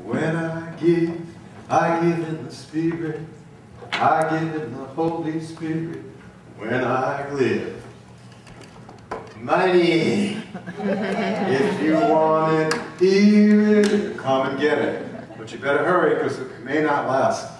When I give in the Spirit, I give in the Holy Spirit. When I live, money. If you want it, hear it, come and get it. But you better hurry, because it may not last.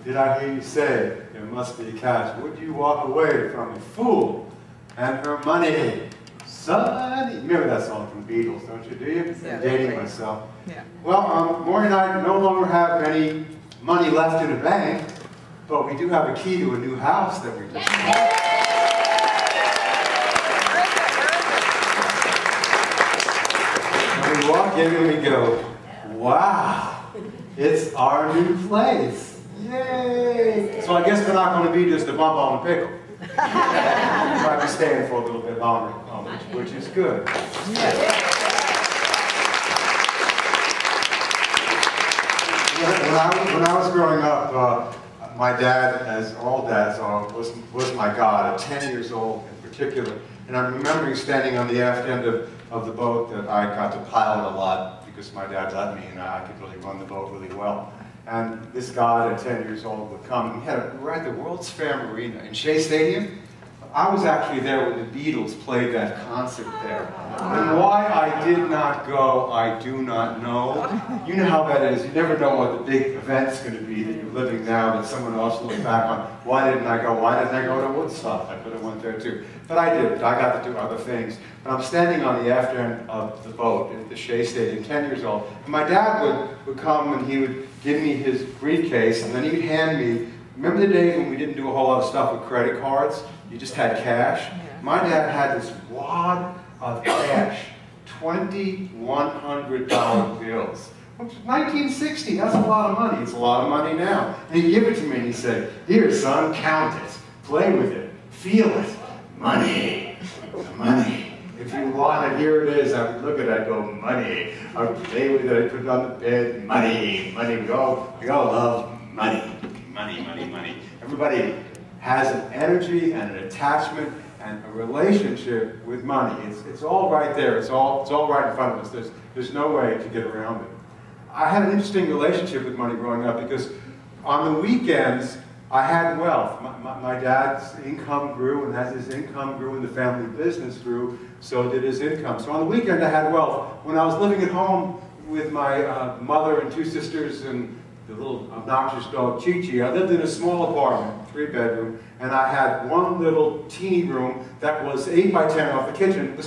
Did I hear you say, there must be a catch? Would you walk away from a fool and her money? Sonny. You remember that song from the Beatles, don't you? Do you? Yeah, I'm dating myself. Yeah. Well, Maureen and I no longer have any money left in the bank, but we do have a key to a new house that we just bought. We walk in and we go, wow, it's our new place. Yay! So I guess we're not going to be just a bump on a pickle. We'll probably be staying for a little bit longer, which is good. When I was growing up, my dad, as all dads are, was my God, at 10 years old in particular. And I'm remembering standing on the aft end of the boat that I got to pilot a lot because my dad let me and I could really run the boat really well. And this God at 10 years old would come, and we're at the World's Fair Marina in Shea Stadium. I was actually there when the Beatles played that concert there. And why I did not go, I do not know. You know how that is. You never know what the big event's going to be that you're living now that someone else looks back on. Why didn't I go? Why didn't I go to Woodstock? I could have went there too. But I didn't. I got to do other things. But I'm standing on the after end of the boat at the Shea Stadium, 10 years old. And my dad would come and he would give me his briefcase, and then he'd hand me, remember the days when we didn't do a whole lot of stuff with credit cards? You just had cash. Yeah. My dad had this wad of cash, $2,100 bills. Which is 1960, that's a lot of money. It's a lot of money now. And he'd give it to me and he said, here son, count it, play with it, feel it. Money, money. If you want it, here it is. I would look at it, I'd go, money. I would play with it, I'd put it on the bed, money, money. We all love money, money, money, money. Everybody has an energy and an attachment and a relationship with money. It's all right there. It's all right in front of us. There's no way to get around it. I had an interesting relationship with money growing up because on the weekends I had wealth. My dad's income grew, and as his income grew and the family business grew, so did his income. So on the weekend I had wealth. When I was living at home with my mother and two sisters and the little obnoxious dog Chi-Chi, I lived in a small apartment, 3-bedroom, and I had one little teeny room that was 8 by 10 off the kitchen. It was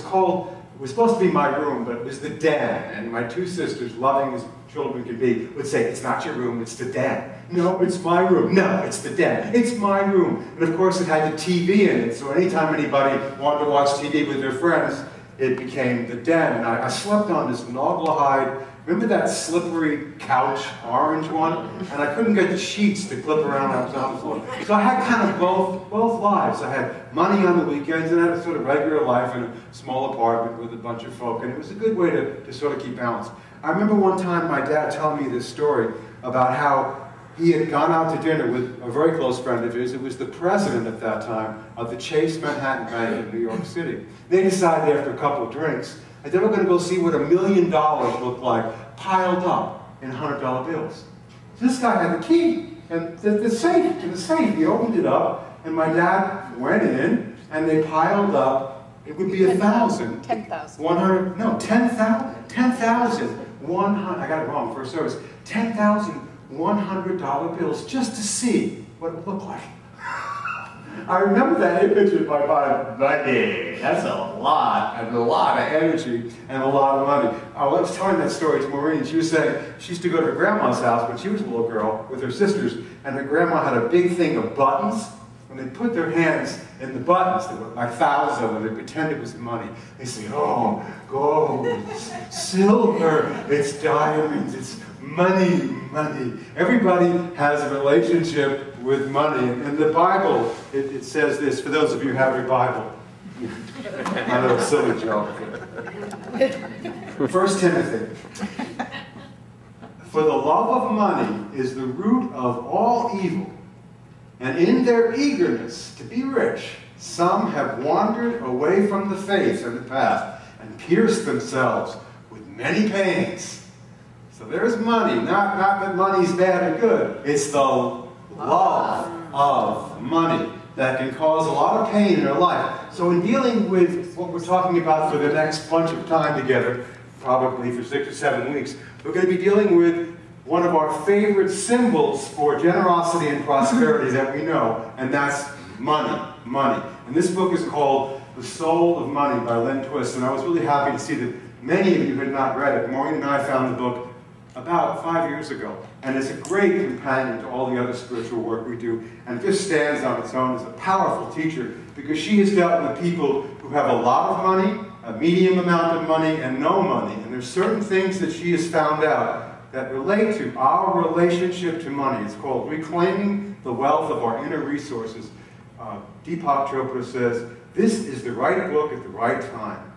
supposed to be my room, but it was the den. And my two sisters, loving as children could be, would say, it's not your room, it's the den. No, it's my room. No, it's the den. It's my room. And of course it had the TV in it, so anytime anybody wanted to watch TV with their friends, it became the den. And I slept on this Naugahyde. Remember that slippery couch, orange one? And I couldn't get the sheets to clip around when I was on the floor. So I had kind of both lives. I had money on the weekends and I had a sort of regular life in a small apartment with a bunch of folk. And it was a good way to sort of keep balance. I remember one time my dad telling me this story about how he had gone out to dinner with a very close friend of his. It was the president at that time of the Chase Manhattan Bank in New York City. They decided after a couple of drinks that they were going to go see what $1 million looked like piled up in $100 bills. So this guy had the key and the safe to the safe. He opened it up, and my dad went in, and they piled up. It would be 1,000. 10,000. 100. No, 10,000. 10,000. 100. I got it wrong. First service. 10,000 $100 bills just to see what it looked like. I remember that image in my mind. Money. That's a lot of energy and a lot of money. I was telling that story to Maureen. She was saying she used to go to her grandma's house when she was a little girl with her sisters, and her grandma had a big thing of buttons, and they put their hands in the buttons. There were like 1,000, and they pretend it was money. They say, oh, gold, silver, it's diamonds, it's money, money. Everybody has a relationship with money. In the Bible, it says this, for those of you who have your Bible. I know, a silly joke. 1 Timothy. For the love of money is the root of all evil, and in their eagerness to be rich, some have wandered away from the faith and the path, and pierced themselves with many pains. So there's money. Not that money's bad or good. It's the love of money that can cause a lot of pain in our life. So in dealing with what we're talking about for the next bunch of time together, probably for 6 or 7 weeks, we're going to be dealing with one of our favorite symbols for generosity and prosperity that we know, and that's money. Money. And this book is called The Soul of Money by Lynn Twist, and I was really happy to see that many of you had not read it. Maureen and I found the book about 5 years ago, and it's a great companion to all the other spiritual work we do, and it just stands on its own as a powerful teacher because she has dealt with people who have a lot of money, a medium amount of money, and no money. And there's certain things that she has found out that relate to our relationship to money. It's called Reclaiming the Wealth of Our Inner Resources. Deepak Chopra says, this is the right book at the right time.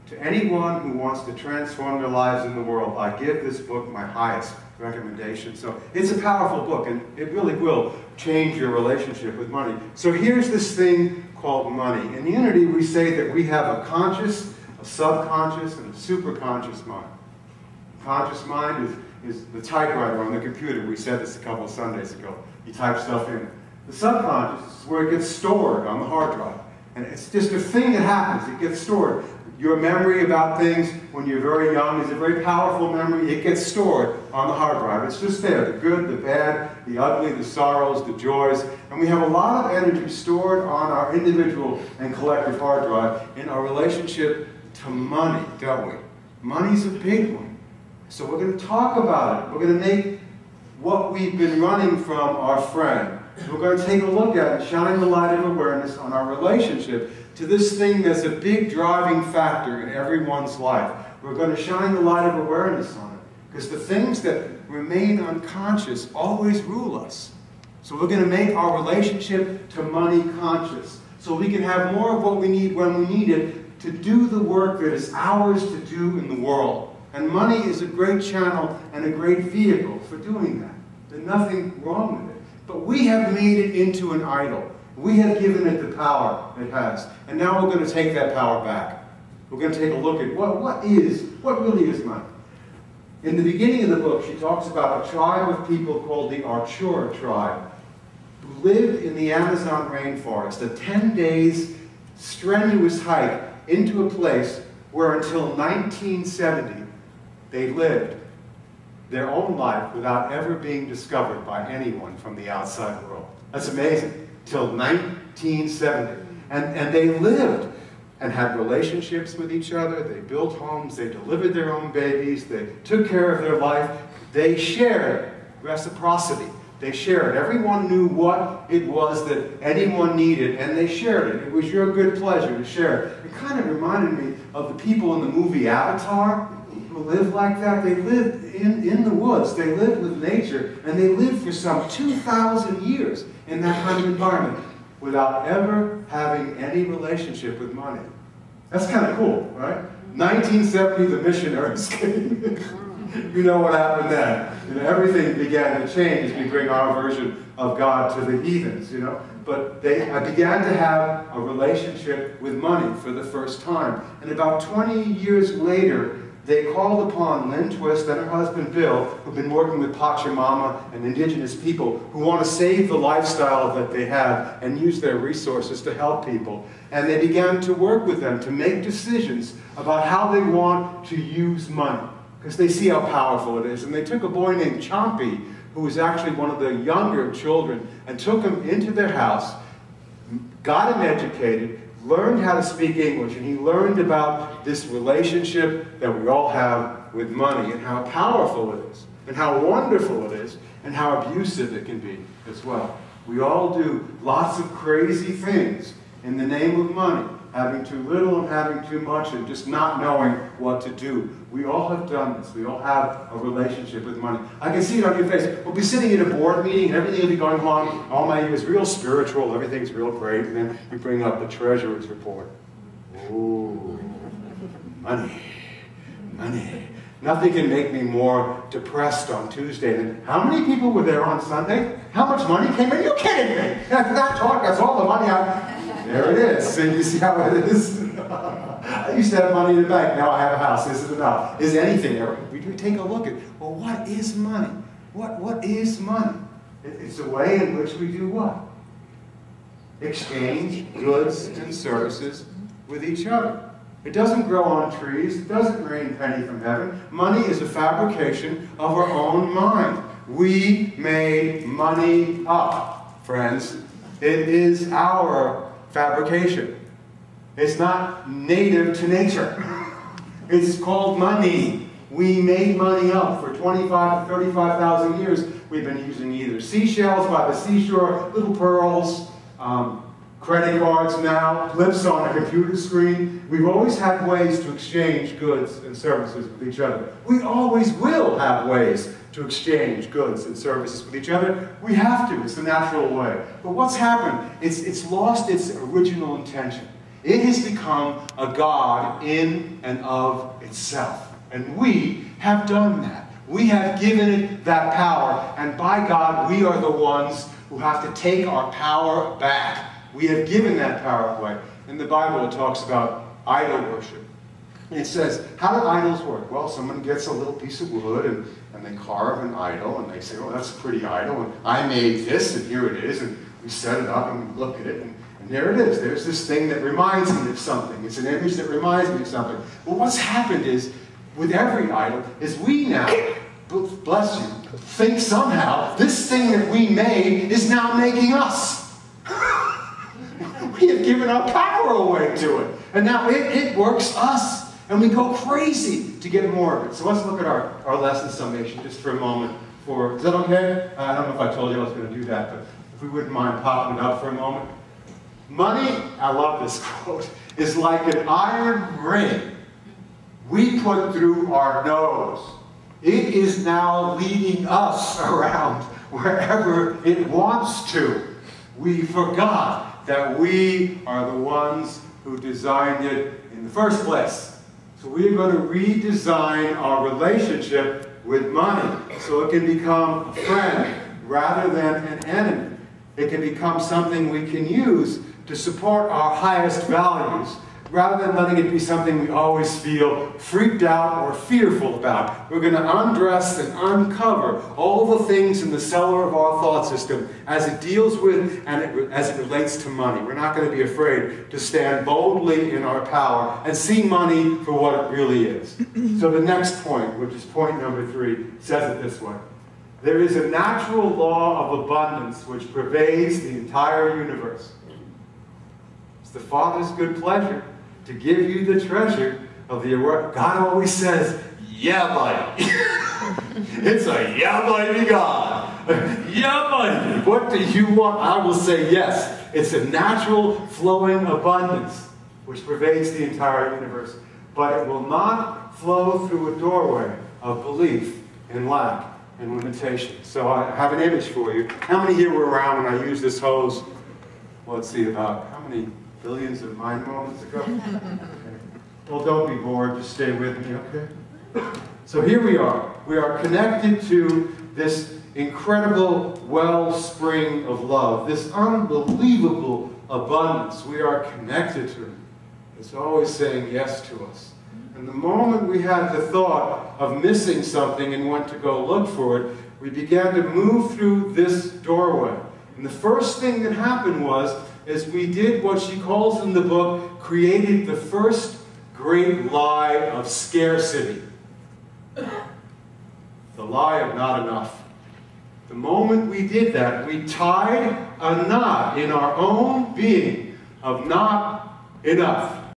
To anyone who wants to transform their lives in the world, I give this book my highest recommendation. So it's a powerful book, and it really will change your relationship with money. So here's this thing called money. In Unity, we say that we have a conscious, a subconscious, and a superconscious mind. Conscious mind is the typewriter on the computer. We said this a couple of Sundays ago. You type stuff in. The subconscious is where it gets stored on the hard drive. And it's just a thing that happens. It gets stored. Your memory about things when you're very young is a very powerful memory. It gets stored on the hard drive. It's just there. The good, the bad, the ugly, the sorrows, the joys. And we have a lot of energy stored on our individual and collective hard drive in our relationship to money, don't we? Money's a big one. So we're going to talk about it. We're going to make what we've been running from our friend. We're going to take a look at it, shine the light of awareness on our relationship to this thing that's a big driving factor in everyone's life. We're going to shine the light of awareness on it, because the things that remain unconscious always rule us. So we're going to make our relationship to money conscious, so we can have more of what we need when we need it to do the work that is ours to do in the world. And money is a great channel and a great vehicle for doing that. There's nothing wrong with it. But we have made it into an idol. We have given it the power it has. And now we're going to take that power back. We're going to take a look at what really is money. In the beginning of the book, she talks about a tribe of people called the Archura tribe, who lived in the Amazon rainforest, a 10 days strenuous hike into a place where until 1970, they lived their own life without ever being discovered by anyone from the outside world. That's amazing. Till 1970. And they lived and had relationships with each other. They built homes. They delivered their own babies. They took care of their life. They shared reciprocity. They shared. Everyone knew what it was that anyone needed, and they shared it. It was your good pleasure to share it. It kind of reminded me of the people in the movie Avatar who lived like that. They lived in the woods. They lived with nature, and they lived for some 2,000 years in that kind of environment without ever having any relationship with money. That's kind of cool, right? 1970, the missionaries came. You know what happened then. You know, everything began to change as we bring our version of God to the heathens, you know. But I began to have a relationship with money for the first time. And about 20 years later, they called upon Lynn Twist and her husband Bill, who've been working with Pachamama and indigenous people who want to save the lifestyle that they have and use their resources to help people. And they began to work with them to make decisions about how they want to use money, because they see how powerful it is. And they took a boy named Chompy, who was actually one of the younger children, and took him into their house, got him educated, learned how to speak English, and he learned about this relationship that we all have with money and how powerful it is, and how wonderful it is, and how abusive it can be as well. We all do lots of crazy things in the name of money, having too little and having too much and just not knowing what to do. We all have done this. We all have a relationship with money. I can see it on your face. We'll be sitting at a board meeting and everything will be going on. All my years, real spiritual, everything's real great, and then we bring up the treasurer's report. Ooh, money, money. Nothing can make me more depressed on Tuesday than how many people were there on Sunday? How much money came in? You're kidding me. That's not talk. That's all the money I... There it is. So you see how it is? I used to have money in the bank, now I have a house. Is it enough? Is anything ever? We take a look at, well, what is money? What is money? It's a way in which we do what? Exchange goods and services with each other. It doesn't grow on trees. It doesn't rain penny from heaven. Money is a fabrication of our own mind. We made money up, friends. It is our fabrication. It's not native to nature. It's called money. We made money up for 25 to 35,000 years. We've been using either seashells by the seashore, little pearls, credit cards now, lips on a computer screen. We've always had ways to exchange goods and services with each other. We always will have ways to exchange goods and services with each other. We have to. It's the natural way. But what's happened? It's lost its original intention. It has become a god in and of itself. And we have done that. We have given it that power. And by God, we are the ones who have to take our power back. We have given that power away. In the Bible, it talks about idol worship. It says, how do idols work? Well, someone gets a little piece of wood and they carve an idol and they say, oh, that's a pretty idol. And I made this and here it is. And we set it up and we look at it and there it is. There's this thing that reminds me of something. It's an image that reminds me of something. Well, what's happened is, with every idol, is we now, bless you, think somehow this thing that we made is now making us. We have given our power away to it. And now it works us. And we go crazy to get more of it. So let's look at our lesson summation just for a moment. Is that okay? I don't know if I told you I was going to do that, but if we wouldn't mind popping it up for a moment. Money, I love this quote, is like an iron ring we put through our nose. It is now leading us around wherever it wants to. We forgot that we are the ones who designed it in the first place. So we are going to redesign our relationship with money so it can become a friend rather than an enemy. It can become something we can use to support our highest values, rather than letting it be something we always feel freaked out or fearful about. We're going to undress and uncover all the things in the cellar of our thought system as it deals with and as it relates to money. We're not going to be afraid to stand boldly in our power and see money for what it really is. So the next point, which is point number 3, says it this way. There is a natural law of abundance which pervades the entire universe. It's the Father's good pleasure to give you the treasure of the world. God always says, yeah, buddy. It's a yeah, buddy God. Yeah, buddy. What do you want? I will say yes. It's a natural flowing abundance which pervades the entire universe. But it will not flow through a doorway of belief in lack and limitation. So I have an image for you. How many here were around when I used this hose? Well, let's see, about how many billions of mind moments ago? Okay. Well, don't be bored. Just stay with me, okay? So here we are. We are connected to this incredible wellspring of love, this unbelievable abundance. We are connected to it. It's always saying yes to us. And the moment we had the thought of missing something and went to go look for it, we began to move through this doorway. And the first thing that happened is we did what she calls in the book, created the first great lie of scarcity. The lie of not enough. The moment we did that, we tied a knot in our own being of not enough.